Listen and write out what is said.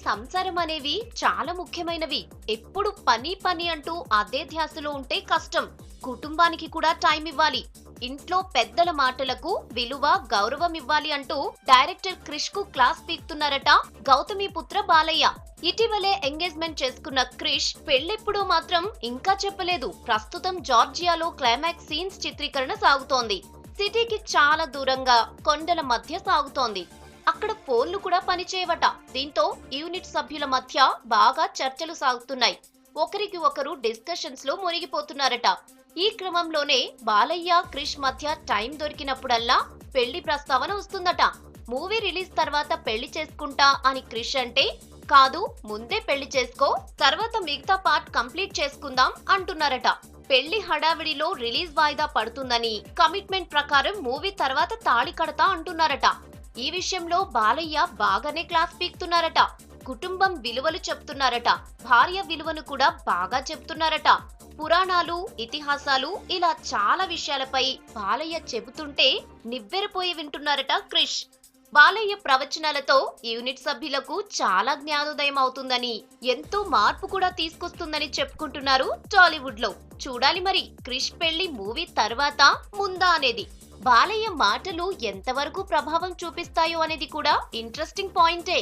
సంసారం అనేవి చాలా ముఖ్యమైనవి. ఎప్పుడు పని పని అంటూ అదే ధ్యాసలో ఉంటే కష్టం. కుటుంబానికి కూడా టైం ఇవ్వాలి. ఇంట్లో పెద్దల మాటలకు విలువ గౌరవం ఇవ్వాలి అంటూ డైరెక్టర్ క్రిష్ కు క్లాస్ పీకుతున్నారట గౌతమిపుత్ర బాలయ్య. ఇటీవలే ఎంగేజ్మెంట్ చేసుకున్న క్రిష్ పెళ్లెప్పుడో మాత్రం ఇంకా చెప్పలేదు. ప్రస్తుతం జార్జియాలో క్లైమాక్స్ సీన్స్ చిత్రీకరణ సాగుతోంది. సిటీకి చాలా దూరంగా కొండల మధ్య సాగుతోంది. అక్కడ ఫోన్లు కూడా పనిచేయవట. దీంతో యూనిట్ సభ్యుల మధ్య బాగా చర్చలు సాగుతున్నాయి. ఒకరికి ఒకరు డిస్కషన్స్ లో మునిగిపోతున్నారట. ఈ క్రమంలోనే బాలయ్య క్రిష్ మధ్య టైం దొరికినప్పుడల్లా పెళ్లి ప్రస్తావన వస్తుందట. మూవీ రిలీజ్ తర్వాత పెళ్లి చేసుకుంటా అని క్రిష్ అంటే, కాదు ముందే పెళ్లి చేసుకో, తర్వాత మిగతా పార్ట్ కంప్లీట్ చేసుకుందాం అంటున్నారట. పెళ్లి హడావిడిలో రిలీజ్ వాయిదా పడుతుందని, కమిట్మెంట్ ప్రకారం మూవీ తర్వాత తాళి కడతా అంటున్నారట. ఈ విషయంలో బాలయ్య బాగానే క్లాస్ పీకుతున్నారట. కుటుంబం విలువలు చెప్తున్నారట. భార్య విలువను కూడా బాగా చెప్తున్నారట. పురాణాలు, ఇతిహాసాలు ఇలా చాలా విషయాలపై బాలయ్య చెబుతుంటే నివ్వెరపోయి వింటున్నారట క్రిష్. బాలయ్య ప్రవచనాలతో యూనిట్ సభ్యులకు చాలా జ్ఞానోదయం అవుతుందని, ఎంతో మార్పు కూడా తీసుకొస్తుందని చెప్పుకుంటున్నారు టాలీవుడ్ లో. చూడాలి మరి క్రిష్ పెళ్లి మూవీ తర్వాత ముందా అనేది. బాలయ్య మాటలు ఎంతవరకు ప్రభావం చూపిస్తాయో అనేది కూడా ఇంట్రెస్టింగ్ పాయింటే.